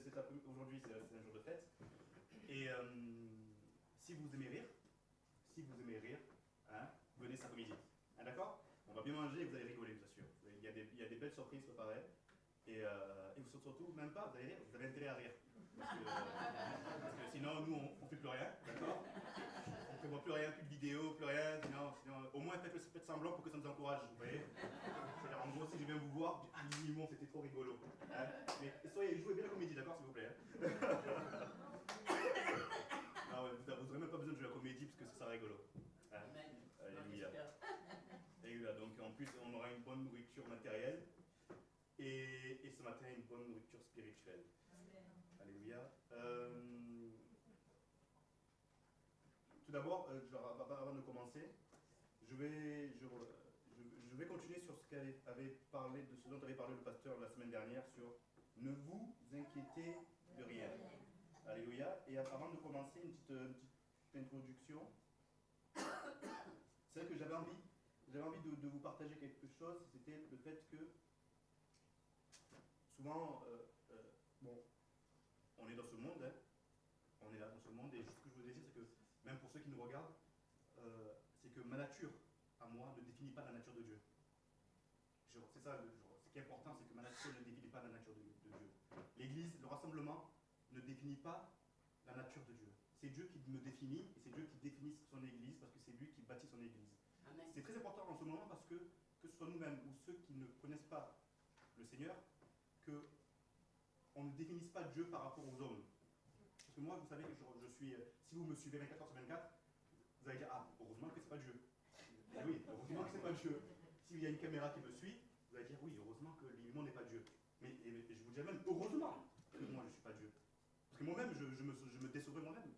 aujourd'hui, c'est un jour de fête. Et si vous aimez rire, hein, venez cet après-midi. Hein, d'accord? On va bien manger et vous allez rigoler, je vous assure. Il y a des belles surprises préparées. Et vous surtout, même pas, vous allez rire, vous avez intérêt à rire. Parce que sinon, nous, on ne fait plus rien, d'accord? On ne prévoit plus rien, plus de vidéos, plus rien. Sinon, au moins, faites semblant pour que ça nous encourage, vous voyez? C'est-à-dire, en gros, si je viens vous voir, je dis, ah, Mimon, c'était trop rigolo. Hein, mais jouez bien la comédie, d'accord, s'il vous plaît. Hein. Ah ouais, vous n'aurez même pas besoin de jouer la comédie parce que ça sera rigolo. Hein? Alléluia. Alléluia. Donc, en plus, on aura une bonne nourriture matérielle. Et ce matin, une bonne nourriture spirituelle. Amen. Alléluia. Tout d'abord, avant de commencer, je vais continuer sur ce de ce dont avait parlé le pasteur la semaine dernière sur ne vous inquiétez de rien. Alléluia. Et avant de commencer, une petite introduction. C'est vrai que j'avais envie de vous partager quelque chose. C'était le fait que souvent, bon, on est dans ce monde, hein, on est là dans ce monde, et ce que je voudrais dire, c'est que même pour ceux qui nous regardent, c'est que ma nature, à moi, ne définit pas la nature de Dieu. C'est ça, ce qui est important, c'est que ma nature ne définit pas la nature de Dieu. L'Église, le rassemblement, ne définit pas la nature de Dieu. C'est Dieu qui me définit, et c'est Dieu qui définit son Église, parce que c'est lui qui bâtit son Église. Amen. C'est très important en ce moment, parce que ce soit nous-mêmes ou ceux qui ne connaissent pas le Seigneur, qu'on ne définisse pas Dieu par rapport aux hommes. Parce que moi, vous savez que je suis, si vous me suivez 24 heures sur 24, vous allez dire, ah, heureusement que c'est pas Dieu. Et oui, heureusement que c'est pas Dieu. S'il y a une caméra qui me suit, vous allez dire, oui, heureusement que l'illusion n'est pas Dieu. Mais je vous dirais même, heureusement que moi, je ne suis pas Dieu. Parce que moi-même, je me décevrais moi-même.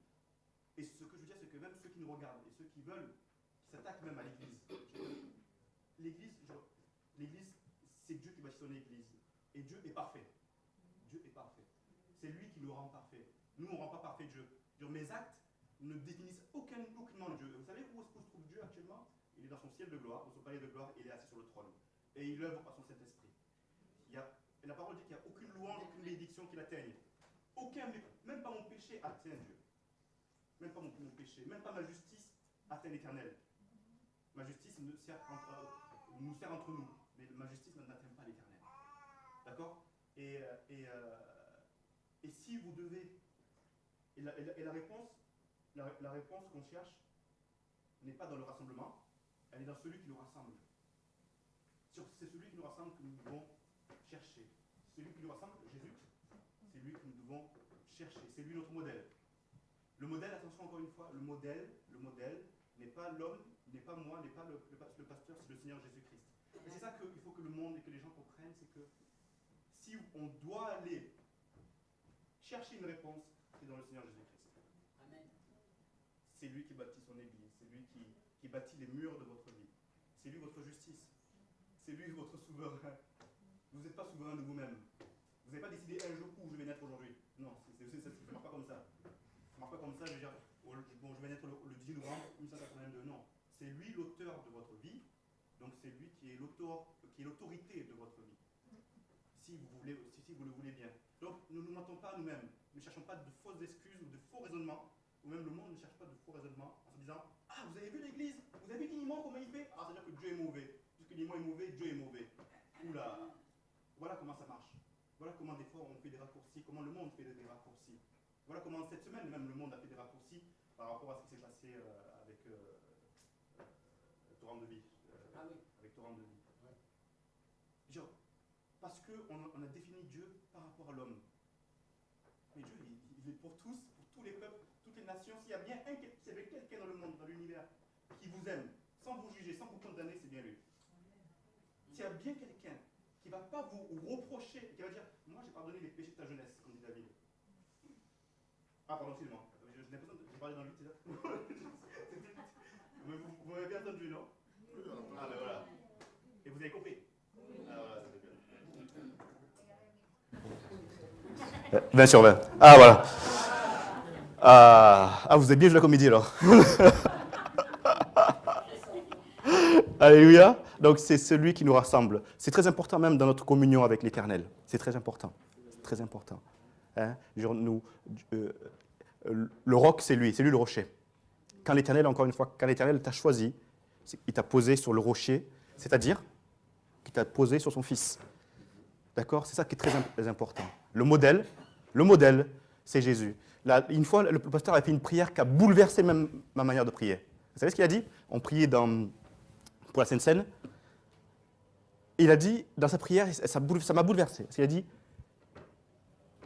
Et ce que je veux dire, c'est que même ceux qui nous regardent, et ceux qui veulent, qui s'attaquent même à l'Église, l'Église, c'est Dieu qui bâtit son Église. Et Dieu est parfait. Dieu est parfait. C'est lui qui nous rend parfait. Nous, on ne rend pas parfait Dieu. Mes actes ne définissent aucunement Dieu. Vous savez où se trouve Dieu actuellement? Il est dans son ciel de gloire, dans son palais de gloire, et il est assis sur le trône. Et il œuvre par son Saint-Esprit. La parole dit qu'il n'y a aucune louange, aucune bénédiction qui l'atteigne. Même pas mon péché atteint Dieu. Même pas mon péché, même pas ma justice atteint l'Éternel. Ma justice nous sert entre nous, mais ma justice n'atteint pas l'Éternel. D'accord? Et si vous devez... Et la réponse qu'on cherche n'est pas dans le rassemblement, elle est dans celui qui nous rassemble. C'est celui qui nous rassemble que nous devons chercher. Celui qui nous rassemble, Jésus, c'est lui que nous devons chercher. C'est lui notre modèle. Le modèle, attention encore une fois, le modèle n'est pas l'homme, n'est pas moi, n'est pas le pasteur, c'est le Seigneur Jésus-Christ. Et c'est ça qu'il faut que le monde et que les gens comprennent, c'est que si on doit aller chercher une réponse, c'est dans le Seigneur Jésus-Christ. Amen. C'est lui qui bâtit son Église, c'est lui qui bâtit les murs de votre vie. C'est lui votre justice. C'est lui votre souverain. Vous n'êtes pas souverain de vous-même. Vous n'avez pas décidé un jour où je vais naître aujourd'hui. Non, ça ne marche pas comme ça. Ça ne marche pas comme ça, je vais dire, bon, je vais naître le 10 novembre 1982. Non, c'est lui l'auteur de votre vie, donc c'est lui qui est l'autorité de votre vie. Si vous le voulez bien. Donc, nous ne mentons pas à nous-mêmes. Ne cherchons pas de fausses excuses ou de faux raisonnements, ou même le monde ne cherche pas de faux raisonnements en se disant, ah, vous avez vu l'Église? Vous avez vu Nimon, comment il fait? Ah, c'est-à-dire que Dieu est mauvais. Puisque Nimon est mauvais, Dieu est mauvais. Oula. Voilà comment ça marche. Voilà comment des fois on fait des raccourcis, comment le monde fait des raccourcis. Voilà comment cette semaine même le monde a fait des raccourcis par rapport à ce qui s'est passé avec Torrent de Vie. Avec Torrent de Vie. Ouais. Genre, parce qu'on a défini Dieu par rapport à l'homme. Mais Dieu, il est pour tous les peuples, toutes les nations. S'il y a bien quelqu'un dans le monde, dans l'univers, qui vous aime, sans vous juger, sans vous condamner, c'est bien lui. S'il y a bien quelqu'un qui ne va pas vous reprocher, qui va dire, moi j'ai pardonné les péchés de ta jeunesse, comme dit David. Ah, pardon, excusez-moi. J'ai l'impression que j'ai parlé dans le vide, c'est ça? Vous m'avez bien entendu, non? Ah, ben voilà. Et vous avez compris? Ah, voilà, c'est bien. 20 sur 20. Ah, voilà. Ah, vous avez bien joué la comédie, alors. Alléluia. Donc, c'est celui qui nous rassemble. C'est très important même dans notre communion avec l'Éternel. C'est très important. C'est très important. Hein, le roc, c'est lui le rocher. Quand l'Éternel, encore une fois, quand l'Éternel t'a choisi, il t'a posé sur le rocher, c'est-à-dire qu'il t'a posé sur son fils. D'accord? C'est ça qui est très important. Le modèle, c'est Jésus. Là, une fois, le pasteur a fait une prière qui a bouleversé même ma manière de prier. Vous savez ce qu'il a dit? On priait pour la Sainte Seine. Il a dit, dans sa prière, ça m'a bouleversé. Il a dit,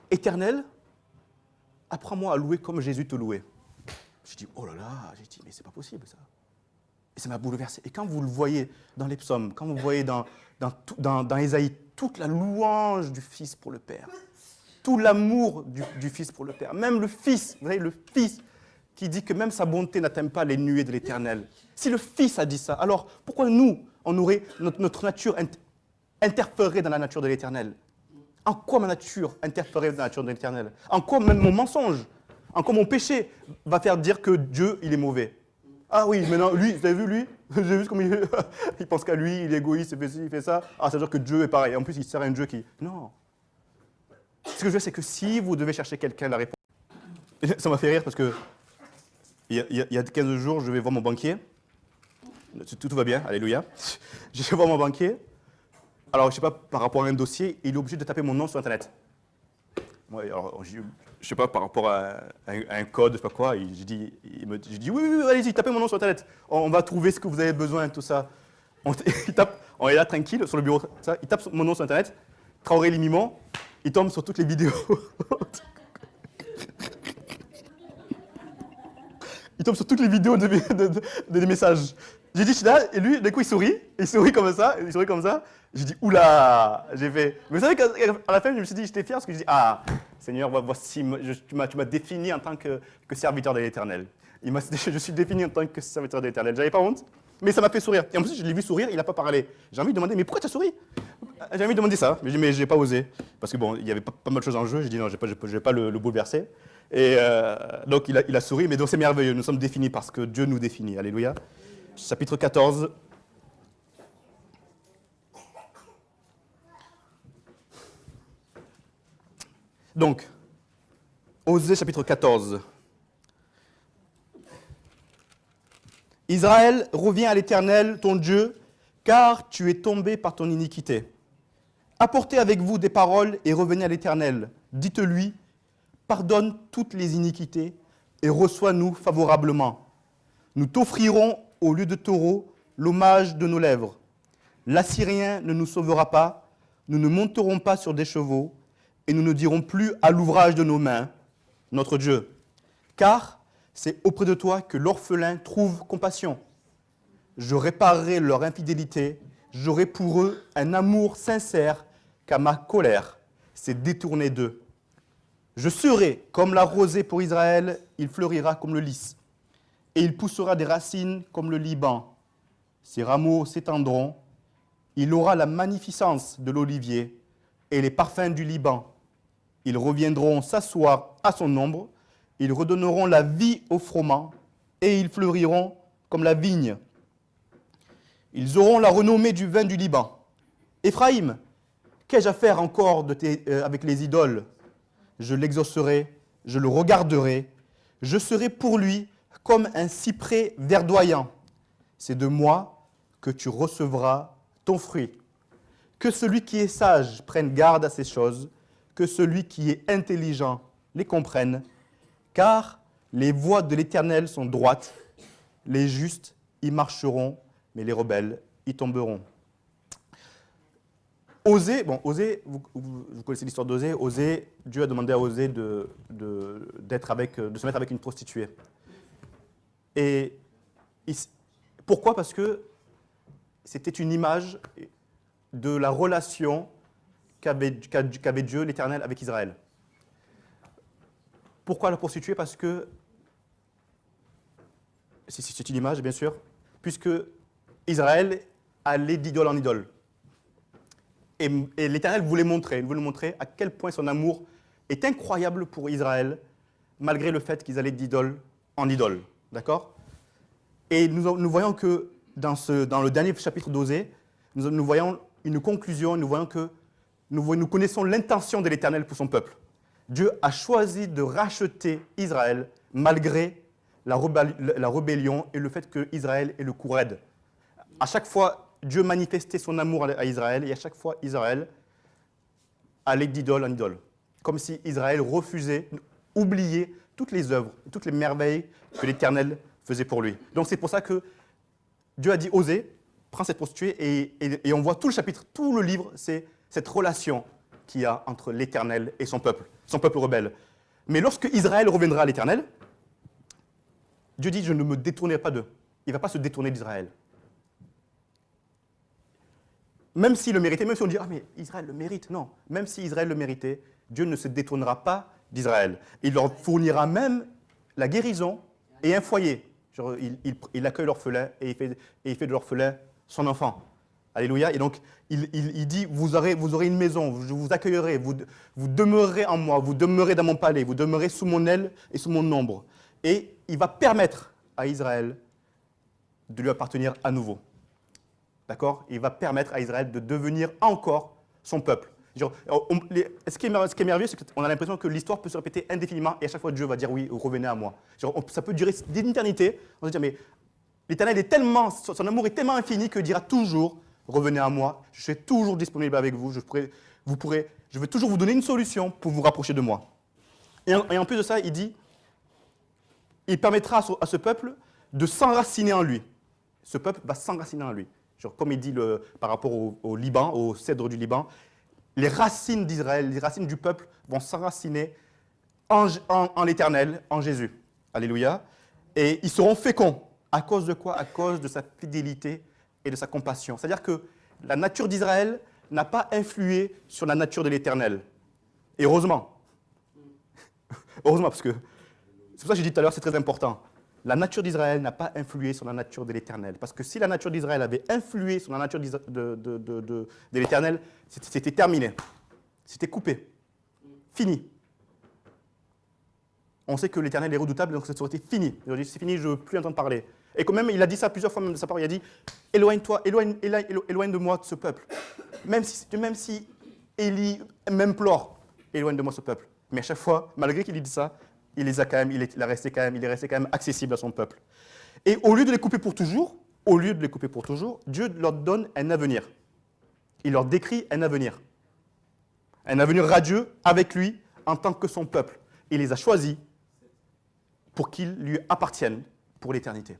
Éternel, apprends-moi à louer comme Jésus te louait. J'ai dit, oh là là, j'ai dit, mais c'est pas possible ça. Et ça m'a bouleversé. Et quand vous le voyez dans les psaumes, quand vous voyez dans Ésaïe, toute la louange du Fils pour le Père, tout l'amour du Fils pour le Père, même le Fils, vous voyez, le Fils qui dit que même sa bonté n'atteint pas les nuées de l'Éternel. Si le Fils a dit ça, alors pourquoi nous, on aurait notre nature interférerait dans la nature de l'Éternel? En quoi ma nature interférerait dans la nature de l'Éternel? En quoi même mon mensonge, en quoi mon péché va faire dire que Dieu, il est mauvais? Ah oui, maintenant, lui, vous avez vu lui? J'ai vu comme il pense qu'à lui, il est égoïste, il fait ci, il fait ça. Ah, ça veut dire que Dieu est pareil. En plus, il sert à un Dieu qui... Non. Ce que je veux, c'est que si vous devez chercher quelqu'un, la réponse... Ça m'a fait rire parce que il y a 15 jours, je vais voir mon banquier. Tout va bien, alléluia. Je vais voir mon banquier. Alors, je ne sais pas, par rapport à un dossier, il est obligé de taper mon nom sur Internet. Moi, alors, je ne sais pas, par rapport à un code, je ne sais pas quoi, je dis oui, allez-y, tapez mon nom sur Internet. On va trouver ce que vous avez besoin, tout ça. On est là tranquille, sur le bureau, ça, il tape mon nom sur Internet, Traoré Limimon, il tombe sur toutes les vidéos. Il tombe sur toutes les vidéos des messages. J'ai dit, je suis là, et lui, d'un coup, il sourit comme ça. J'ai dit, oula, j'ai fait. Mais vous savez qu'à la fin, je me suis dit, j'étais fier parce que je dis, ah, Seigneur, voici, tu m'as défini en tant que serviteur de l'Éternel. Je suis défini en tant que serviteur de l'Éternel. J'avais pas honte, mais ça m'a fait sourire. Et en plus, je l'ai vu sourire, il n'a pas parlé. J'ai envie de demander, mais pourquoi tu as souri? J'ai envie de demander ça, mais je n'ai pas osé. Parce que bon, il y avait pas mal de choses en jeu. J'ai dit, non, je ne vais pas le bouleverser. Et donc, il a souri, mais donc c'est merveilleux. Nous sommes définis parce que Dieu nous définit. Alléluia. Chapitre 14. Donc, Osée chapitre 14. Israël, reviens à l'Éternel, ton Dieu, car tu es tombé par ton iniquité. Apportez avec vous des paroles et revenez à l'Éternel. Dites-lui, pardonne toutes les iniquités et reçois-nous favorablement. Nous t'offrirons au lieu de taureau l'hommage de nos lèvres. L'Assyrien ne nous sauvera pas, nous ne monterons pas sur des chevaux, et nous ne dirons plus à l'ouvrage de nos mains, notre Dieu. Car c'est auprès de toi que l'orphelin trouve compassion. Je réparerai leur infidélité, j'aurai pour eux un amour sincère, car ma colère s'est détournée d'eux. Je serai comme la rosée pour Israël, il fleurira comme le lys, et il poussera des racines comme le Liban. Ses rameaux s'étendront, il aura la magnificence de l'olivier et les parfums du Liban. Ils reviendront s'asseoir à son ombre, ils redonneront la vie au froment, et ils fleuriront comme la vigne. Ils auront la renommée du vin du Liban. Éphraïm, qu'ai-je à faire encore avec les idoles? Je l'exaucerai, je le regarderai, je serai pour lui comme un cyprès verdoyant. C'est de moi que tu recevras ton fruit. Que celui qui est sage prenne garde à ces choses, que celui qui est intelligent les comprenne, car les voies de l'Éternel sont droites, les justes y marcheront, mais les rebelles y tomberont. Osée, vous connaissez l'histoire d'Osée. Osée, Dieu a demandé à Osée de se mettre avec une prostituée. Et pourquoi? Parce que c'était une image de la relation qu'avait Dieu, l'Éternel, avec Israël. Pourquoi la prostituée? Parce que, c'est une image, bien sûr, puisque Israël allait d'idole en idole. Et l'Éternel voulait montrer à quel point son amour est incroyable pour Israël, malgré le fait qu'ils allaient d'idole en idole. D'accord? Et nous voyons que dans le dernier chapitre d'Osée, nous voyons une conclusion, nous voyons que nous connaissons l'intention de l'Éternel pour son peuple. Dieu a choisi de racheter Israël malgré la rébellion et le fait que Israël ait le cou raide. À chaque fois, Dieu manifestait son amour à Israël et à chaque fois, Israël allait d'idole en idole. Comme si Israël refusait, oubliait toutes les œuvres, toutes les merveilles que l'Éternel faisait pour lui. Donc c'est pour ça que Dieu a dit, Osée, prends cette prostituée et on voit tout le chapitre, tout le livre, c'est cette relation qu'il y a entre l'Éternel et son peuple rebelle. Mais lorsque Israël reviendra à l'Éternel, Dieu dit, je ne me détournerai pas d'eux. Il ne va pas se détourner d'Israël. Même s'il le méritait, même si on dit, ah mais Israël le mérite, non. Même si Israël le méritait, Dieu ne se détournera pas d'Israël. Il leur fournira même la guérison et un foyer. Genre, il accueille l'orphelin et il fait de l'orphelin son enfant. Alléluia. Et donc, il dit, vous aurez une maison, je vous accueillerai, vous demeurerez en moi, vous demeurez dans mon palais, vous demeurez sous mon aile et sous mon ombre. Et il va permettre à Israël de lui appartenir à nouveau. D'accord? Il va permettre à Israël de devenir encore son peuple. Genre, ce qui est merveilleux, c'est qu'on a l'impression que l'histoire peut se répéter indéfiniment et à chaque fois Dieu va dire oui, revenez à moi. Genre, ça peut durer d'une éternité. On va se dire, mais l'Éternel est tellement, son amour est tellement infini qu'il dira toujours, revenez à moi, je suis toujours disponible avec vous, je vais toujours vous donner une solution pour vous rapprocher de moi. Et en plus de ça, il dit, il permettra à ce peuple de s'enraciner en lui. Ce peuple va s'enraciner en lui. Genre, comme il dit par rapport au Liban, au cèdre du Liban, les racines d'Israël, les racines du peuple vont s'enraciner en l'Éternel, en Jésus. Alléluia. Et ils seront féconds. À cause de quoi? À cause de sa fidélité et de sa compassion. C'est-à-dire que la nature d'Israël n'a pas influé sur la nature de l'Éternel. Et heureusement. Heureusement, parce que c'est pour ça que j'ai dit tout à l'heure, c'est très important. La nature d'Israël n'a pas influé sur la nature de l'Éternel. Parce que si la nature d'Israël avait influé sur la nature de l'Éternel, c'était terminé. C'était coupé. Fini. On sait que l'Éternel est redoutable, donc ça aurait été fini. Il a dit, c'est fini, je ne veux plus entendre parler. Et quand même, il a dit ça plusieurs fois, même de sa part, il a dit, éloigne-toi, éloigne de moi de ce peuple. Même si Élie m'implore, éloigne de moi ce peuple. Mais à chaque fois, malgré qu'il ait dit ça, il est resté quand même accessible à son peuple. Et au lieu de les couper pour toujours, Dieu leur donne un avenir. Il leur décrit un avenir. Un avenir radieux avec lui en tant que son peuple. Il les a choisis pour qu'ils lui appartiennent pour l'éternité.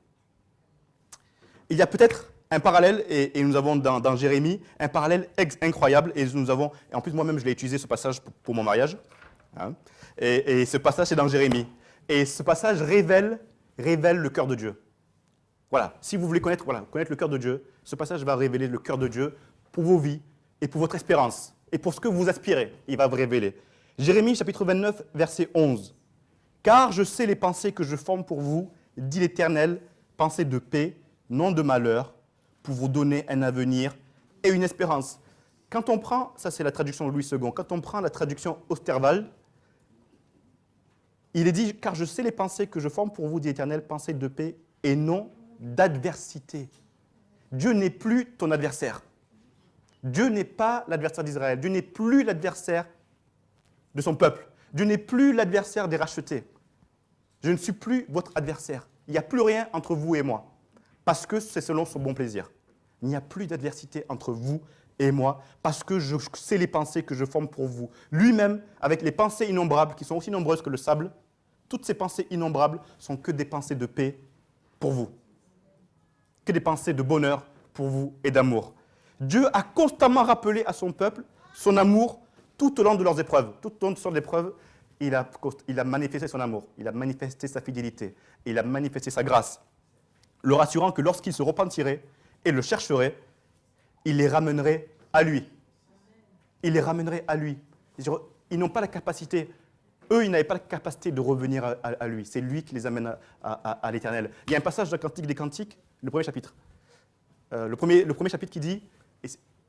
Il y a peut-être un parallèle, et nous avons dans Jérémie, un parallèle incroyable, et en plus moi-même je l'ai utilisé ce passage pour mon mariage. Hein. Et ce passage, c'est dans Jérémie. Et ce passage révèle le cœur de Dieu. Voilà, si vous voulez connaître le cœur de Dieu, ce passage va révéler le cœur de Dieu pour vos vies et pour votre espérance et pour ce que vous aspirez. Il va vous révéler. Jérémie, chapitre 29, verset 11. « Car je sais les pensées que je forme pour vous, dit l'Éternel, pensées de paix, non de malheur, pour vous donner un avenir et une espérance. » Quand on prend, ça c'est la traduction de Louis II, quand on prend la traduction Osterwald, il est dit, car je sais les pensées que je forme pour vous, dit l'Éternel, pensées de paix et non d'adversité. Dieu n'est plus ton adversaire. Dieu n'est pas l'adversaire d'Israël. Dieu n'est plus l'adversaire de son peuple. Dieu n'est plus l'adversaire des rachetés. Je ne suis plus votre adversaire. Il n'y a plus rien entre vous et moi, parce que c'est selon son bon plaisir. Il n'y a plus d'adversité entre vous et moi, parce que je sais les pensées que je forme pour vous. Lui-même, avec les pensées innombrables, qui sont aussi nombreuses que le sable, toutes ces pensées innombrables sont que des pensées de paix pour vous, que des pensées de bonheur pour vous et d'amour. Dieu a constamment rappelé à son peuple son amour tout au long de leurs épreuves. Tout au long de leurs épreuves, il a manifesté son amour, il a manifesté sa fidélité, il a manifesté sa grâce, leur assurant que lorsqu'ils se repentiraient et le chercheraient, il les ramènerait à lui. Il les ramènerait à lui. Ils n'ont pas la capacité, eux, ils n'avaient pas la capacité de revenir à lui. C'est lui qui les amène à l'Éternel. Il y a un passage dans le Cantique des Cantiques, le premier chapitre. Le premier chapitre qui dit,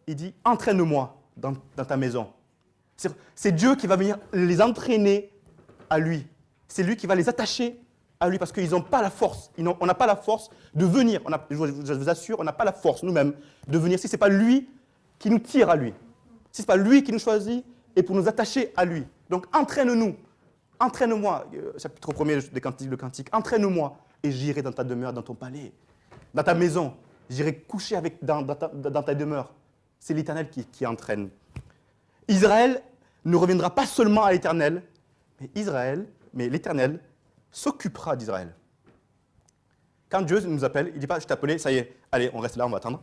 il dit « Entraîne-moi dans ta maison ». C'est Dieu qui va venir les entraîner à lui. C'est lui qui va les attacher à lui parce qu'ils n'ont pas la force. On n'a pas la force de venir. Je vous assure, on n'a pas la force nous-mêmes de venir si ce n'est pas lui qui nous tire à lui. Si ce n'est pas lui qui nous choisit et pour nous attacher à lui. Donc entraîne-nous, entraîne-moi, chapitre 1er des Cantiques, le Cantique, entraîne-moi et j'irai dans ta demeure, dans ton palais, dans ta maison, j'irai coucher dans ta demeure. C'est l'Éternel qui entraîne. Israël ne reviendra pas seulement à l'Éternel, mais l'Éternel s'occupera d'Israël. Quand Dieu nous appelle, il ne dit pas « je t'ai appelé, ça y est, allez, on reste là, on va attendre. »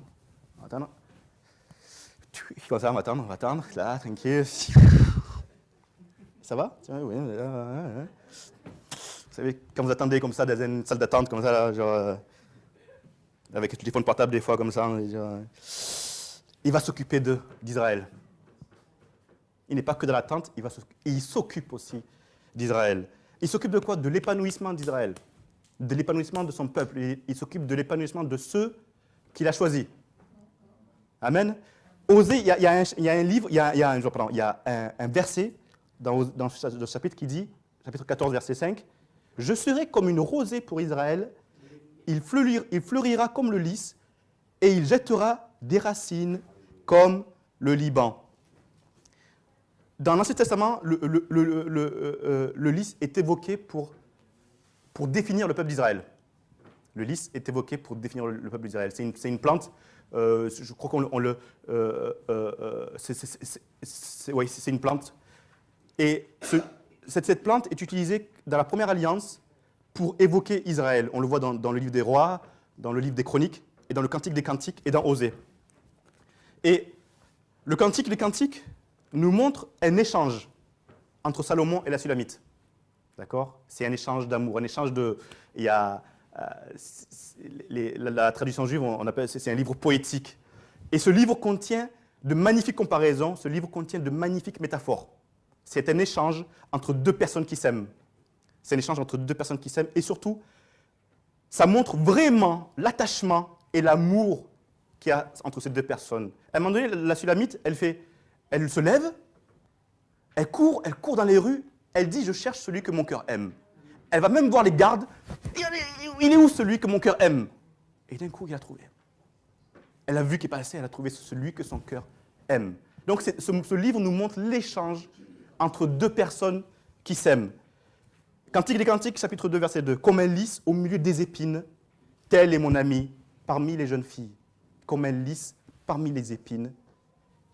On va attendre. Comme ça, on va attendre, là, tranquille. Ça va? Oui. Vous savez, quand vous attendez comme ça dans une salle d'attente, comme ça, là, genre, avec le téléphone portable des fois, comme ça, genre, il va s'occuper d'Israël. Il n'est pas que dans l'attente, il s'occupe aussi d'Israël. Il s'occupe de quoi? De l'épanouissement d'Israël, de l'épanouissement de son peuple. Il s'occupe de l'épanouissement de ceux qu'il a choisis. Amen. Osée, il y a un livre, il y a un verset dans ce chapitre qui dit, chapitre 14, verset 5, « Je serai comme une rosée pour Israël, il fleurira comme le lys, et il jettera des racines comme le Liban. » Dans l'Ancien Testament, le lys est évoqué pour définir le peuple d'Israël. Le lys est évoqué pour définir le peuple d'Israël. C'est une plante, je crois c'est une plante. Et cette plante est utilisée dans la première alliance pour évoquer Israël. On le voit dans le livre des Rois, dans le livre des Chroniques, et dans le Cantique des Cantiques, et dans Osée. Et le Cantique des Cantiques nous montre un échange entre Salomon et la Sulamite. D'accord? C'est un échange d'amour, un échange de... Il y a, la traduction juive, on appelle, c'est un livre poétique. Et ce livre contient de magnifiques comparaisons, ce livre contient de magnifiques métaphores. C'est un échange entre deux personnes qui s'aiment. C'est un échange entre deux personnes qui s'aiment. Et surtout, ça montre vraiment l'attachement et l'amour qu'il y a entre ces deux personnes. À un moment donné, la Sulamite, elle se lève, elle court dans les rues, elle dit « Je cherche celui que mon cœur aime ». Elle va même voir les gardes. « Il est où celui que mon cœur aime ?» Et d'un coup, il a trouvé. Elle a vu qu'il passait, elle a trouvé celui que son cœur aime. Donc ce livre nous montre l'échange entre deux personnes qui s'aiment. Cantique des Cantiques, chapitre 2, verset 2. « Comme un lys au milieu des épines, tel est mon ami parmi les jeunes filles. Comme un lys parmi les épines,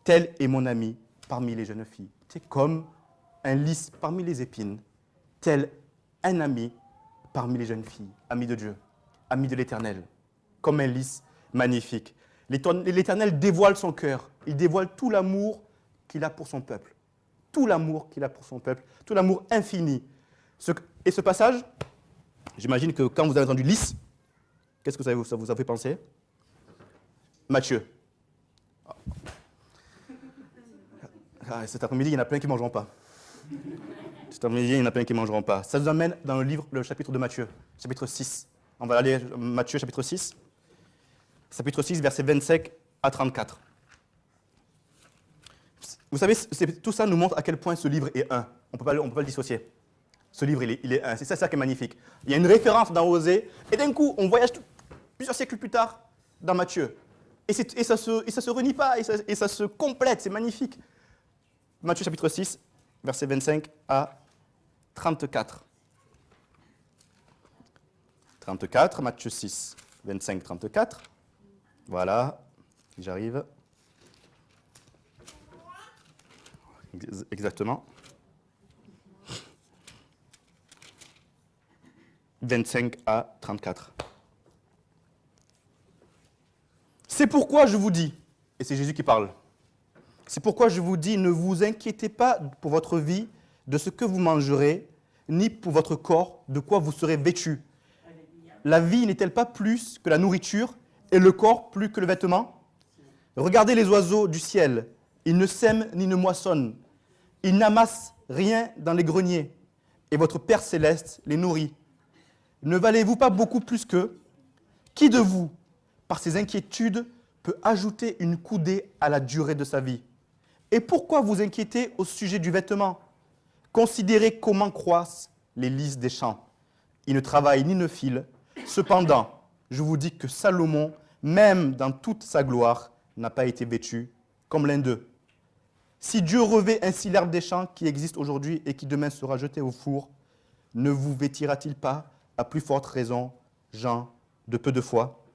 tel est mon ami parmi les jeunes filles. » C'est comme un lys parmi les épines, tel un ami parmi les jeunes filles, ami de Dieu, ami de l'Éternel, comme un lys magnifique. L'Éternel dévoile son cœur, il dévoile tout l'amour qu'il a pour son peuple, tout l'amour qu'il a pour son peuple, tout l'amour infini. Et ce passage, j'imagine que quand vous avez entendu lys, qu'est-ce que ça vous a fait penser? Matthieu. Cet après-midi, il y en a plein qui ne mangeront pas. Cet après-midi, il y en a plein qui ne mangeront pas. Ça nous amène dans le chapitre de Matthieu, chapitre 6. On va aller à Matthieu, chapitre 6. Chapitre 6, versets 25 à 34. Vous savez, tout ça nous montre à quel point ce livre est un. On ne peut pas le dissocier. Ce livre, il est un. C'est ça qui est magnifique. Il y a une référence dans Osée, et d'un coup, on voyage plusieurs siècles plus tard dans Matthieu. Et ça ne se renie pas, et ça se complète, c'est magnifique. Matthieu chapitre 6, versets 25 à 34. 34, Matthieu 6, 25, 34. Voilà, j'arrive. Exactement. 25 à 34. C'est pourquoi je vous dis, et c'est Jésus qui parle, c'est pourquoi je vous dis, ne vous inquiétez pas pour votre vie de ce que vous mangerez, ni pour votre corps de quoi vous serez vêtus. La vie n'est-elle pas plus que la nourriture, et le corps plus que le vêtement? Regardez les oiseaux du ciel, ils ne sèment ni ne moissonnent, ils n'amassent rien dans les greniers, et votre Père céleste les nourrit. Ne valez-vous pas beaucoup plus qu'eux? Qui de vous, par ses inquiétudes, peut ajouter une coudée à la durée de sa vie? Et pourquoi vous inquiétez au sujet du vêtement? Considérez comment croissent les lys des champs. Ils ne travaillent ni ne filent. Cependant, je vous dis que Salomon, même dans toute sa gloire, n'a pas été vêtu comme l'un d'eux. Si Dieu revêt ainsi l'herbe des champs qui existe aujourd'hui et qui demain sera jetée au four, ne vous vêtira-t-il pas à plus forte raison, gens de peu de foi?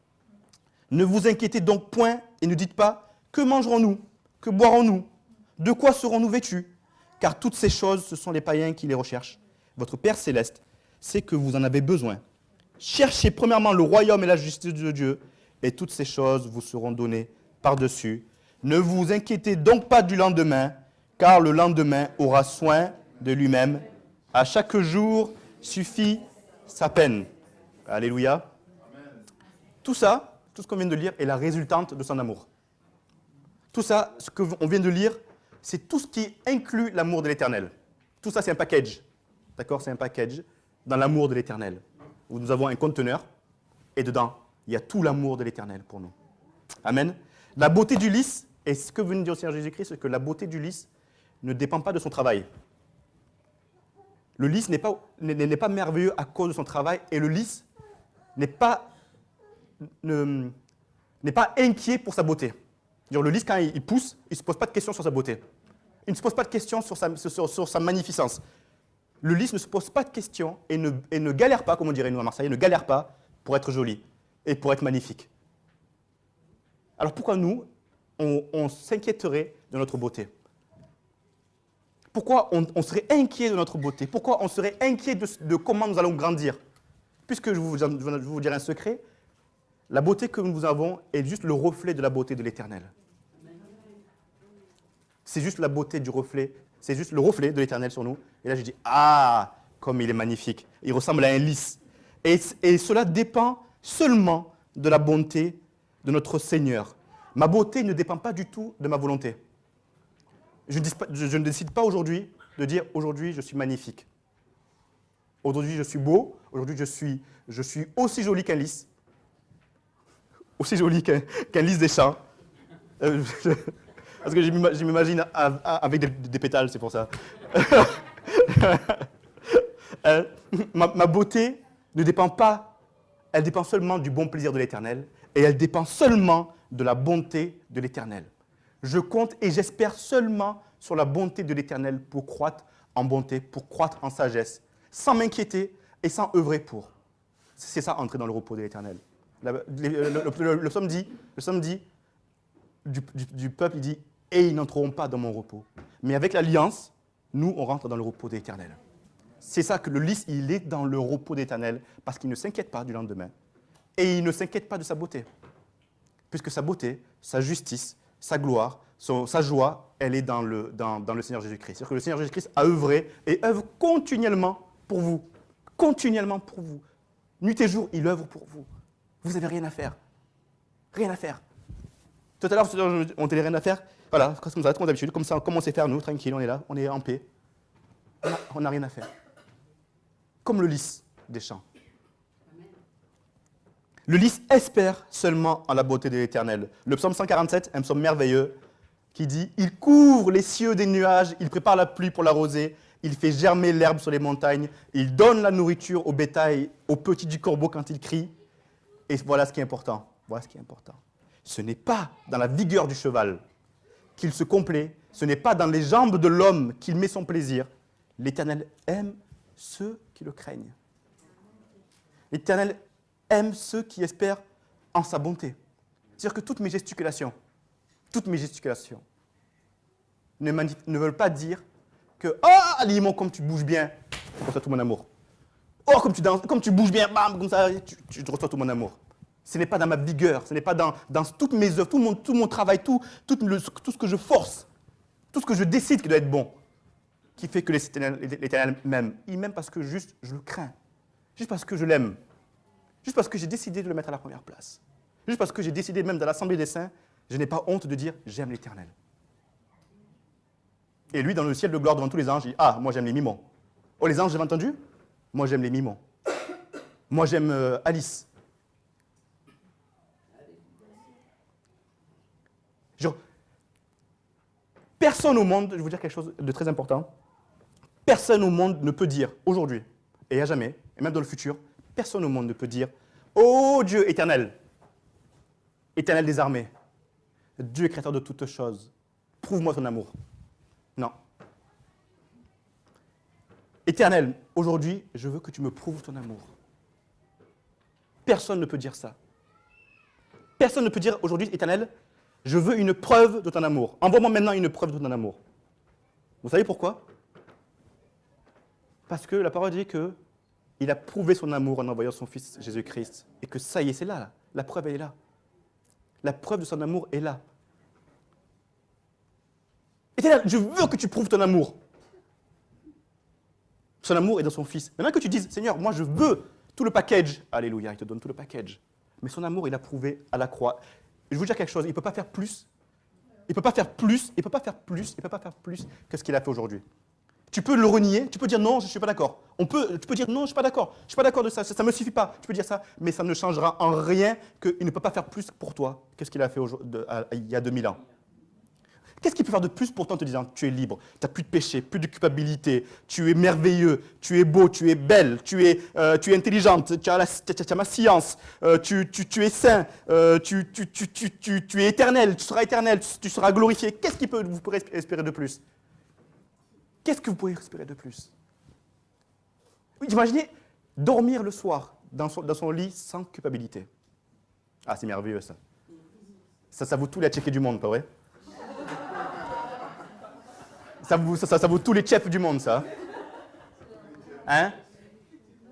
Ne vous inquiétez donc point et ne dites pas, que mangerons-nous? Que boirons-nous? De quoi serons-nous vêtus? Car toutes ces choses, ce sont les païens qui les recherchent. Votre Père céleste sait que vous en avez besoin. Cherchez premièrement le royaume et la justice de Dieu, et toutes ces choses vous seront données par-dessus. Ne vous inquiétez donc pas du lendemain, car le lendemain aura soin de lui-même. À chaque jour suffit sa peine. Alléluia. Tout ça, tout ce qu'on vient de lire, est la résultante de son amour. Tout ça, ce qu'on vient de lire, c'est tout ce qui inclut l'amour de l'Éternel. Tout ça, c'est un package. D'accord? C'est un package dans l'amour de l'Éternel. Où nous avons un conteneur, et dedans, il y a tout l'amour de l'Éternel pour nous. Amen. La beauté du lys, et ce que veut nous dire le Seigneur Jésus-Christ, c'est que la beauté du lys ne dépend pas de son travail. Le lys n'est pas merveilleux à cause de son travail, et le lys n'est pas inquiet pour sa beauté. Le lys, quand il pousse, il ne se pose pas de questions sur sa beauté. Il ne se pose pas de questions sur sa magnificence. Le lys ne se pose pas de questions et ne galère pas, comme on dirait nous à Marseille, ne galère pas pour être joli et pour être magnifique. Alors pourquoi nous, on s'inquiéterait de notre beauté? Pourquoi on serait inquiet de notre beauté? Pourquoi on serait inquiet de comment nous allons grandir? Puisque je vais vous dire un secret, la beauté que nous avons est juste le reflet de la beauté de l'Éternel. C'est juste la beauté du reflet, c'est juste le reflet de l'Éternel sur nous. Et là, je dis, ah, comme il est magnifique. Il ressemble à un lys. Et cela dépend seulement de la bonté de notre Seigneur. Ma beauté ne dépend pas du tout de ma volonté. Je ne décide pas aujourd'hui de dire, aujourd'hui, je suis magnifique. Aujourd'hui, je suis beau. Aujourd'hui, je suis aussi joli qu'un lys. Aussi joli qu'un lys des champs. Parce que je m'imagine avec des pétales, c'est pour ça. Ma beauté ne dépend pas, elle dépend seulement du bon plaisir de l'Éternel, et elle dépend seulement de la bonté de l'Éternel. Je compte et j'espère seulement sur la bonté de l'Éternel pour croître en bonté, pour croître en sagesse, sans m'inquiéter et sans œuvrer pour. C'est ça, entrer dans le repos de l'Éternel. Le psaume dit du peuple, il dit « Et ils n'entreront pas dans mon repos ». Mais avec l'alliance, nous, on rentre dans le repos de l'Éternel. C'est ça que le lys, il est dans le repos de l'Éternel, parce qu'il ne s'inquiète pas du lendemain. Et il ne s'inquiète pas de sa beauté. Puisque sa beauté, sa justice, sa gloire, sa joie, elle est dans le Seigneur Jésus-Christ. C'est-à-dire que le Seigneur Jésus-Christ a œuvré et œuvre continuellement pour vous. Continuellement pour vous. Nuit et jour, il œuvre pour vous. Vous n'avez rien à faire. Rien à faire. Tout à l'heure, on n'avait rien à faire. Voilà, comme ça, comme d'habitude, comme ça, comme on sait faire, nous, tranquille, on est là, on est en paix. On n'a rien à faire. Comme le lys des champs. Le lys espère seulement en la beauté de l'Éternel. Le psaume 147, un psaume merveilleux, qui dit « Il couvre les cieux des nuages, il prépare la pluie pour l'arroser, il fait germer l'herbe sur les montagnes, il donne la nourriture au bétail, aux petits du corbeau quand il crie. » Et voilà ce qui est important. Voilà ce qui est important. Ce n'est pas dans la vigueur du cheval qu'il se complaît, ce n'est pas dans les jambes de l'homme qu'il met son plaisir. L'Éternel aime ceux qui le craignent. L'Éternel aime ceux qui espèrent en sa bonté. C'est-à-dire que toutes mes gesticulations ne veulent pas dire que « Oh, Limon, comme tu bouges bien, je reçois tout mon amour. Oh, comme tu danses, comme tu bouges bien, bam, comme ça, tu reçois tout mon amour. » Ce n'est pas dans ma vigueur, ce n'est pas dans toutes mes œuvres, tout mon travail, tout ce que je force, tout ce que je décide qui doit être bon, qui fait que l'Éternel m'aime. Il m'aime parce que juste je le crains, juste parce que je l'aime, juste parce que j'ai décidé de le mettre à la première place, juste parce que j'ai décidé même dans l'Assemblée des Saints, je n'ai pas honte de dire « j'aime l'Éternel ». Et lui, dans le ciel de gloire devant tous les anges, il dit « Ah, moi j'aime les mimons ». Oh, les anges, vous avez entendu? Moi j'aime les mimons. Moi j'aime Alice. Genre, personne au monde, je vais vous dire quelque chose de très important, personne au monde ne peut dire aujourd'hui, et à jamais, et même dans le futur, personne au monde ne peut dire « Oh Dieu éternel, éternel des armées, Dieu créateur de toutes choses, prouve-moi ton amour. » Non. Éternel, aujourd'hui, je veux que tu me prouves ton amour. Personne ne peut dire ça. Personne ne peut dire aujourd'hui, Éternel, je veux une preuve de ton amour. Envoie-moi maintenant une preuve de ton amour. Vous savez pourquoi? Parce que la parole dit qu'il a prouvé son amour en envoyant son Fils Jésus-Christ. Et que ça y est, c'est là. La preuve, elle est là. La preuve de son amour est là. Éternel, je veux que tu prouves ton amour. Son amour est dans son Fils. Maintenant que tu dises, Seigneur, moi je veux tout le package. Alléluia, il te donne tout le package. Mais son amour, il a prouvé à la croix. Je vais vous dire quelque chose, il ne peut pas faire plus. Il ne peut pas faire plus, il ne peut pas faire plus, il ne peut pas faire plus que ce qu'il a fait aujourd'hui. Tu peux le renier, tu peux dire non, je ne suis pas d'accord. Tu peux dire non, je ne suis pas d'accord. Je ne suis pas d'accord de ça, ça ne me suffit pas. Tu peux dire ça, mais ça ne changera en rien qu'il ne peut pas faire plus pour toi que ce qu'il a fait il y a 2000 ans. Qu'est-ce qu'il peut faire de plus pour toi en te disant tu es libre, tu n'as plus de péché, plus de culpabilité, tu es merveilleux, tu es beau, tu es belle, tu es intelligente, tu as ma science, tu es saint, tu es éternel, tu seras glorifié. Qu'est-ce que vous pourrez espérer de plus? Qu'est-ce que vous pouvez espérer de plus? Imaginez dormir le soir dans son lit sans culpabilité. Ah, c'est merveilleux ça. Ça vaut tous les checkers du monde, pas vrai? Ça vaut tous les chefs du monde, ça. Hein?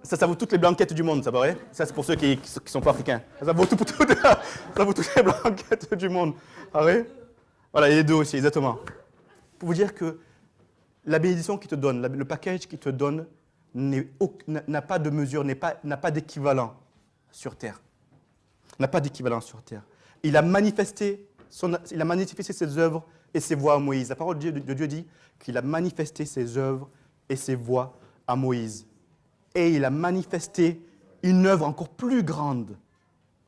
Ça vaut toutes les blanquettes du monde, ça, pas vrai? Ça, c'est pour ceux qui ne sont pas africains. Ça vaut toutes les blanquettes du monde. Ah oui? Voilà, et les deux aussi, exactement. Pour vous dire que la bénédiction qu'il te donne, le package qu'il te donne, n'a pas de mesure, n'a pas d'équivalent sur terre. N'a pas d'équivalent sur terre. Il a manifesté ses œuvres et ses voies à Moïse. La parole de Dieu dit qu'il a manifesté ses œuvres et ses voies à Moïse. Et il a manifesté une œuvre encore plus grande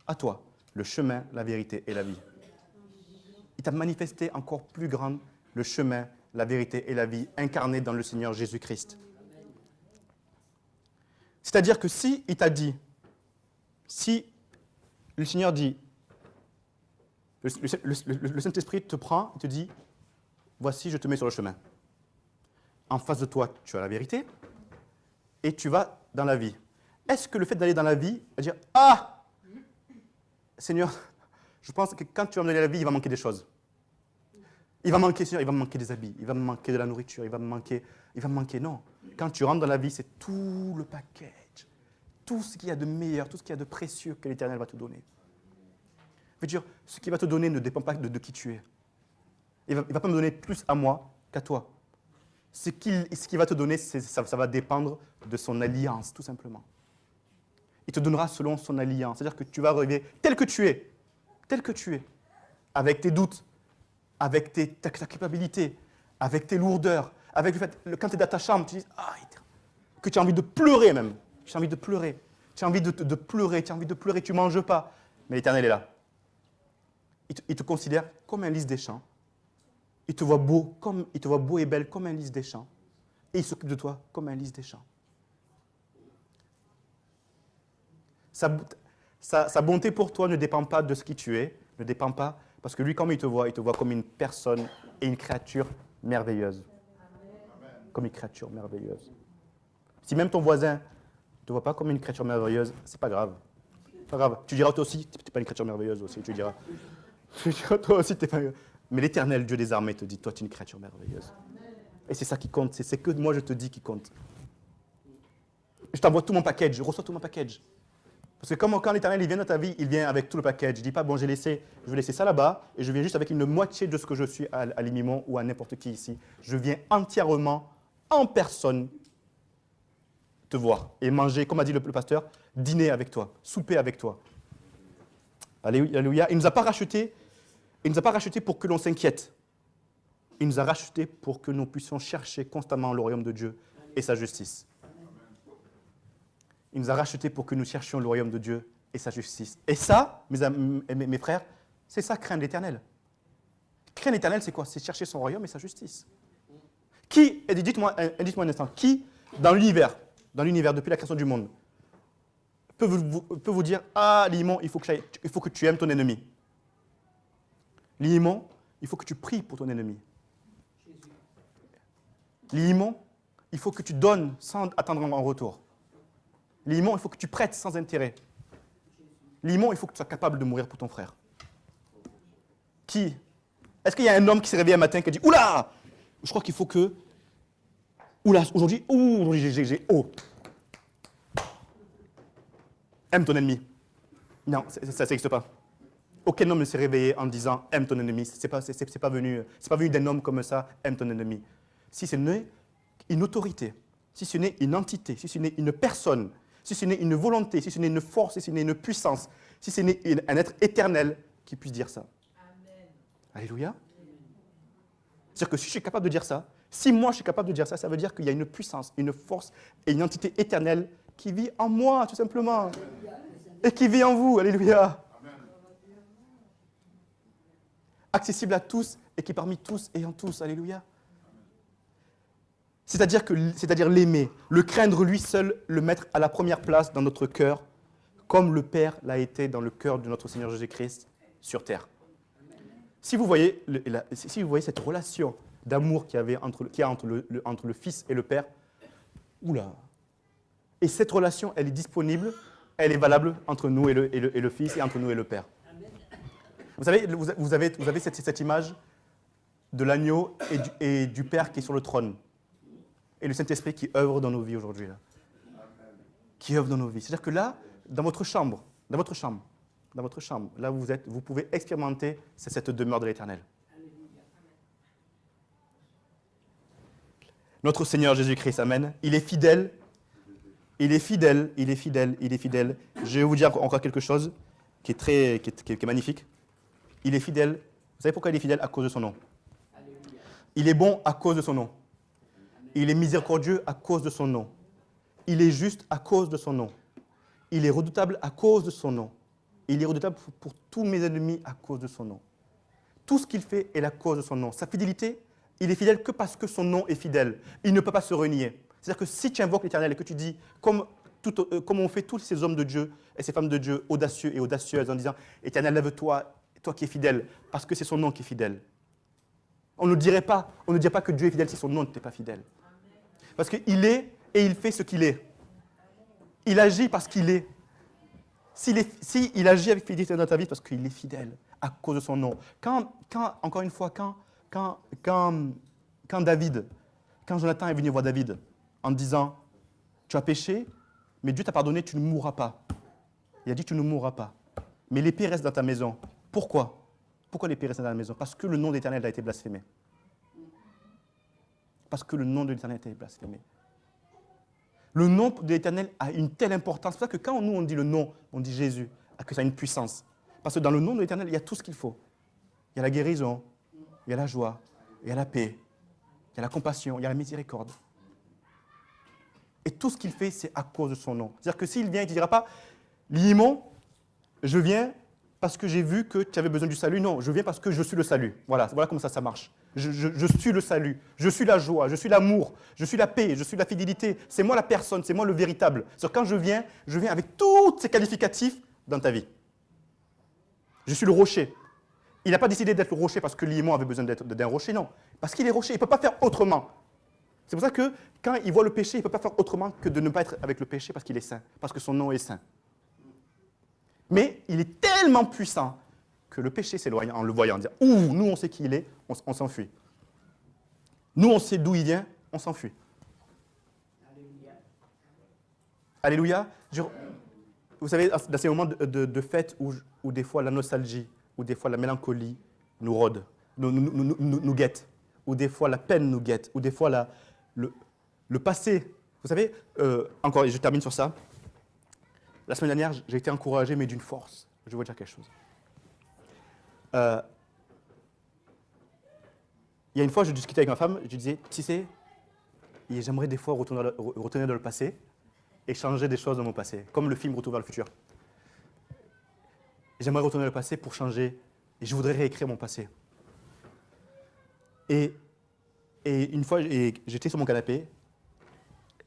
à toi, le chemin, la vérité et la vie. Il t'a manifesté encore plus grande le chemin, la vérité et la vie, incarnés dans le Seigneur Jésus-Christ. C'est-à-dire que si il t'a dit, si le Seigneur dit, le Saint-Esprit te prend et te dit, voici, je te mets sur le chemin. En face de toi, tu as la vérité et tu vas dans la vie. Est-ce que le fait d'aller dans la vie, va dire, ah, Seigneur, je pense que quand tu vas me donner la vie, il va manquer des choses. Il va manquer, Seigneur, il va me manquer des habits, il va me manquer de la nourriture, il va me manquer, non. Quand tu rentres dans la vie, c'est tout le package, tout ce qu'il y a de meilleur, tout ce qu'il y a de précieux que l'Éternel va te donner. Je veux dire, ce qu'il va te donner ne dépend pas de qui tu es. Il ne va pas me donner plus à moi qu'à toi. Ce qu'il va te donner, ça va dépendre de son alliance, tout simplement. Il te donnera selon son alliance. C'est-à-dire que tu vas arriver tel que tu es, avec tes doutes, avec ta culpabilité, avec tes lourdeurs, avec le fait, quand tu es dans ta chambre, tu dis, que tu as envie de pleurer même. Tu as envie de pleurer. Tu as envie de pleurer, tu ne manges pas. Mais l'Éternel est là. Il te considère comme un lys des champs. Il te voit beau et belle comme un lys des champs. Et il s'occupe de toi comme un lys des champs. Sa bonté pour toi ne dépend pas de ce qui tu es, ne dépend pas, parce que lui, comme il te voit comme une personne et une créature merveilleuse. Comme une créature merveilleuse. Si même ton voisin ne te voit pas comme une créature merveilleuse, c'est pas grave. Pas grave. Tu diras toi aussi, tu n'es pas une créature merveilleuse aussi. Tu diras toi aussi, tu n'es pas... Mais l'Éternel, Dieu des armées, te dit, toi, tu es une créature merveilleuse. Et c'est ça qui compte, c'est que moi, je te dis qui compte. Je t'envoie tout mon package, je reçois tout mon package. Parce que quand l'Éternel il vient dans ta vie, il vient avec tout le package. Il ne dit pas, bon, je vais laisser ça là-bas, et je viens juste avec une moitié de ce que je suis à Limimon ou à n'importe qui ici. Je viens entièrement, en personne, te voir et manger, comme a dit le pasteur, dîner avec toi, souper avec toi. Alléluia. Il ne nous a pas rachetés pour que l'on s'inquiète. Il nous a rachetés pour que nous puissions chercher constamment le royaume de Dieu et sa justice. Il nous a rachetés pour que nous cherchions le royaume de Dieu et sa justice. Et ça, mes frères, c'est ça, craindre l'Éternel. Craindre l'Éternel, c'est quoi? C'est chercher son royaume et sa justice. Qui, dites-moi un instant, qui, dans l'univers, depuis la création du monde, peut vous dire, ah, Limon, il faut que tu aimes ton ennemi. Limon, il faut que tu pries pour ton ennemi. Limon, il faut que tu donnes sans attendre en retour. Limon, il faut que tu prêtes sans intérêt. Limon, il faut que tu sois capable de mourir pour ton frère. Qui? Est-ce qu'il y a un homme qui s'est réveillé un matin et qui a dit « Oula! Je crois qu'il faut que... Oula, aujourd'hui, j'ai... Oh! Aime ton ennemi. » Non, ça n'existe pas. Aucun homme ne s'est réveillé en disant « Aime ton ennemi ». C'est pas venu d'un homme comme ça, « Aime ton ennemi ». Si ce n'est une autorité, si ce n'est une entité, si ce n'est une personne, si ce n'est une volonté, si ce n'est une force, si ce n'est une puissance, si ce n'est un être éternel qui puisse dire ça. Amen. Alléluia. C'est-à-dire que si je suis capable de dire ça, si moi je suis capable de dire ça, ça veut dire qu'il y a une puissance, une force et une entité éternelle qui vit en moi, tout simplement. Et qui vit en vous. Alléluia. Amen. Accessible à tous et qui parmi tous et en tous. Alléluia. C'est-à-dire l'aimer, le craindre lui seul, le mettre à la première place dans notre cœur, comme le Père l'a été dans le cœur de notre Seigneur Jésus-Christ sur terre. Si vous voyez cette relation d'amour qu'il y a entre le Fils et le Père, oula. Et cette relation, elle est disponible, elle est valable entre nous et le Fils et entre nous et le Père. Vous savez, vous avez cette image de l'agneau et du Père qui est sur le trône. Et le Saint-Esprit qui œuvre dans nos vies aujourd'hui. Qui œuvre dans nos vies. C'est-à-dire que là, dans votre chambre, là où vous êtes, vous pouvez expérimenter cette demeure de l'Éternel. Notre Seigneur Jésus-Christ, amen. Il est fidèle. Il est fidèle. Je vais vous dire encore quelque chose qui est magnifique. Il est fidèle. Vous savez pourquoi il est fidèle? À cause de son nom. Il est bon à cause de son nom. Il est miséricordieux à cause de son nom. Il est juste à cause de son nom. Il est redoutable à cause de son nom. Il est redoutable pour tous mes ennemis à cause de son nom. Tout ce qu'il fait est la cause de son nom. Sa fidélité, il est fidèle que parce que son nom est fidèle. Il ne peut pas se renier. C'est-à-dire que si tu invoques l'Éternel et que tu dis, comme on fait tous ces hommes de Dieu et ces femmes de Dieu audacieux et audacieuses en disant « Éternel, lève-toi, toi qui es fidèle, parce que c'est son nom qui est fidèle. » On ne dirait pas que Dieu est fidèle si son nom n'était pas fidèle. Parce qu'il est et il fait ce qu'il est. Il agit parce qu'il est. S'il agit avec fidélité dans ta vie, parce qu'il est fidèle à cause de son nom. Encore une fois, quand Jonathan est venu voir David en disant « Tu as péché, mais Dieu t'a pardonné, tu ne mourras pas. » Il a dit « Tu ne mourras pas. Mais l'épée reste dans ta maison. » Pourquoi? Pourquoi l'épée reste dans la maison? Parce que le nom d'Éternel a été blasphémé. Parce que le nom de l'Éternel a été blasphémé. Le nom de l'Éternel a une telle importance. C'est pour ça que quand on dit le nom, on dit Jésus, que ça a une puissance. Parce que dans le nom de l'Éternel, il y a tout ce qu'il faut. Il y a la guérison, il y a la joie, il y a la paix, il y a la compassion, il y a la miséricorde. Et tout ce qu'il fait, c'est à cause de son nom. C'est-à-dire que s'il vient, il ne te dira pas « Limon, je viens parce que j'ai vu que tu avais besoin du salut. » Non, je viens parce que je suis le salut. Voilà comment ça marche. Je suis le salut, je suis la joie, je suis l'amour, je suis la paix, je suis la fidélité. C'est moi la personne, c'est moi le véritable. C'est-à-dire quand je viens avec tous ces qualificatifs dans ta vie. Je suis le rocher. Il n'a pas décidé d'être le rocher parce que Limon avait besoin d'un rocher, non. Parce qu'il est rocher, il ne peut pas faire autrement. C'est pour ça que quand il voit le péché, il ne peut pas faire autrement que de ne pas être avec le péché parce qu'il est saint, parce que son nom est saint. Mais il est tellement puissant que le péché s'éloigne en le voyant, dire « Ouh, nous on sait qui il est, on s'enfuit. Nous on sait d'où il vient, on s'enfuit. » Alléluia. Vous savez, dans ces moments de fête où des fois la nostalgie, où des fois la mélancolie nous rôde, nous guette, où des fois la peine nous guette, où des fois le passé. Vous savez, encore, et je termine sur ça. La semaine dernière, j'ai été encouragé, mais d'une force. Je vais vous dire quelque chose. Il y a une fois, je discutais avec ma femme, je disais, tu sais, j'aimerais des fois retourner dans le passé et changer des choses dans mon passé, comme le film Retour vers le futur. J'aimerais retourner dans le passé pour changer, et je voudrais réécrire mon passé. Et une fois, j'étais sur mon canapé,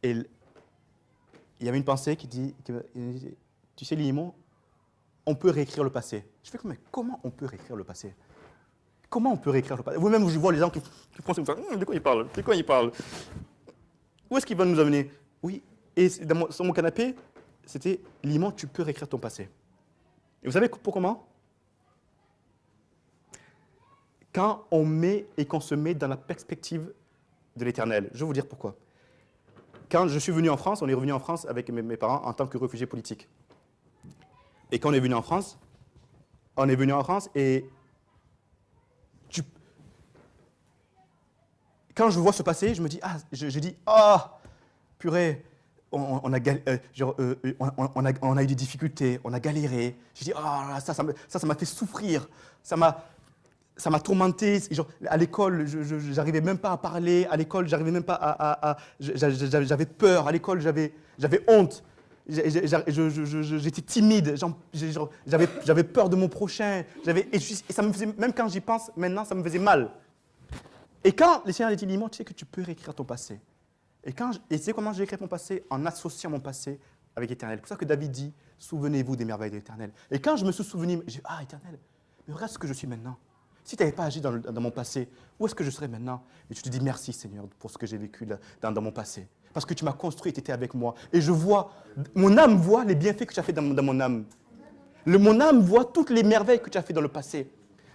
et il y avait une pensée qui dit, tu sais, Limon, on peut réécrire le passé. Je fais mais comment on peut réécrire le passé? Comment on peut réécrire le passé? Vous-même, je vois les gens qui pensent, de quoi ils parlent? De quoi ils parlent? Où est-ce qu'ils veulent nous amener? Oui, et sur mon canapé, c'était, Limon, tu peux réécrire ton passé. Et vous savez comment? Quand on met et qu'on se met dans la perspective de l'éternel. Je vais vous dire pourquoi. Quand je suis venu en France, on est revenu en France avec mes parents en tant que réfugiés politiques. Et quand on est venu en France et quand je vois ce passé, je me dis, purée, on a eu des difficultés, on a galéré. Je dis, ça m'a fait souffrir, ça m'a tourmenté. Genre, à l'école, je n'arrivais même pas à parler. À l'école, j'arrivais même pas j'avais peur. À l'école, j'avais honte. J'étais timide. J'avais peur de mon prochain. Et ça me faisait, même quand j'y pense, maintenant, ça me faisait mal. Et quand le Seigneur a dit, Limon, tu sais que tu peux réécrire ton passé. Et tu sais comment j'ai écrit mon passé? En associant mon passé avec l'Éternel. C'est pour ça que David dit, souvenez-vous des merveilles de l'Éternel. Et quand je me suis souvenu, j'ai dit, Éternel, mais regarde ce que je suis maintenant. Si tu n'avais pas agi dans mon passé, où est-ce que je serais maintenant? Et tu te dis, merci Seigneur pour ce que j'ai vécu dans mon passé. Parce que tu m'as construit et tu étais avec moi. Et mon âme voit les bienfaits que tu as fait dans mon âme. Mon âme voit toutes les merveilles que tu as fait dans le passé.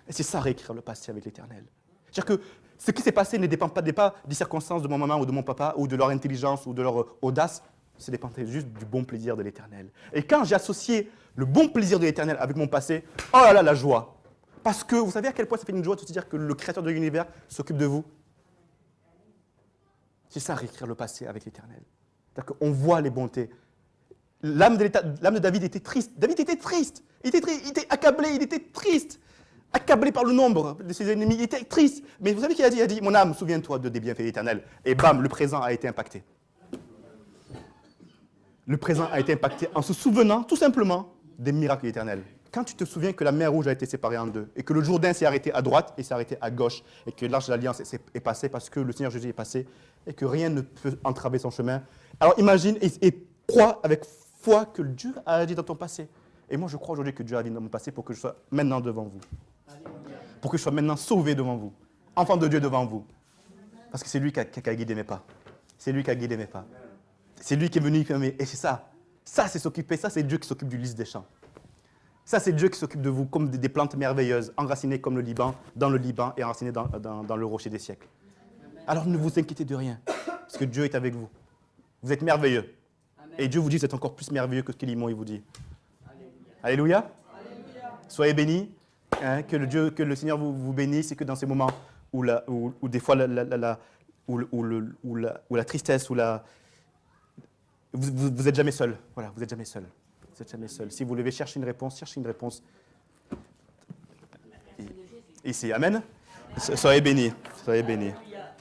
Et c'est ça, réécrire le passé avec l'Éternel. C'est-à-dire que ce qui s'est passé ne dépend pas des circonstances de mon maman ou de mon papa ou de leur intelligence ou de leur audace. Ça dépendait juste du bon plaisir de l'Éternel. Et quand j'ai associé le bon plaisir de l'Éternel avec mon passé, oh là là, la joie. Parce que vous savez à quel point ça fait une joie de se dire que le Créateur de l'univers s'occupe de vous. C'est ça, réécrire le passé avec l'Éternel. C'est-à-dire qu'on voit les bontés. L'âme de David était triste. David était triste. Il était accablé, il était triste. Accablé par le nombre de ses ennemis, il était triste. Mais vous savez qu'il a dit? Il a dit, mon âme, souviens-toi des bienfaits éternels. Et bam, le présent a été impacté. Le présent a été impacté en se souvenant tout simplement des miracles éternels. Quand tu te souviens que la mer Rouge a été séparée en deux, et que le Jourdain s'est arrêté à droite et s'est arrêté à gauche, et que l'Arche de l'Alliance est passée parce que le Seigneur Jésus est passé, et que rien ne peut entraver son chemin, alors imagine et crois avec foi que Dieu a agi dans ton passé. Et moi, je crois aujourd'hui que Dieu a agi dans mon passé pour que je sois maintenant devant vous. Pour que je sois maintenant sauvé devant vous. Enfant de Dieu devant vous. Parce que c'est lui qui a guidé mes pas. C'est lui qui a guidé mes pas. C'est lui qui est venu fermer. Et c'est ça. Ça, c'est s'occuper. Ça, c'est Dieu qui s'occupe du lys des champs. Ça, c'est Dieu qui s'occupe de vous comme des plantes merveilleuses, enracinées comme le Liban, dans le Liban et enracinées dans le rocher des siècles. Alors ne vous inquiétez de rien. Parce que Dieu est avec vous. Vous êtes merveilleux. Et Dieu vous dit que vous êtes encore plus merveilleux que ce que Limon vous dit. Alléluia. Soyez bénis. Que le Seigneur vous bénisse et que dans ces moments où des fois la tristesse, vous n'êtes jamais seul. Voilà, vous n'êtes jamais seul. Vous n'êtes jamais seul. Si vous devez chercher une réponse, cherchez une réponse. Ici, amen. Soyez bénis. Soyez bénis.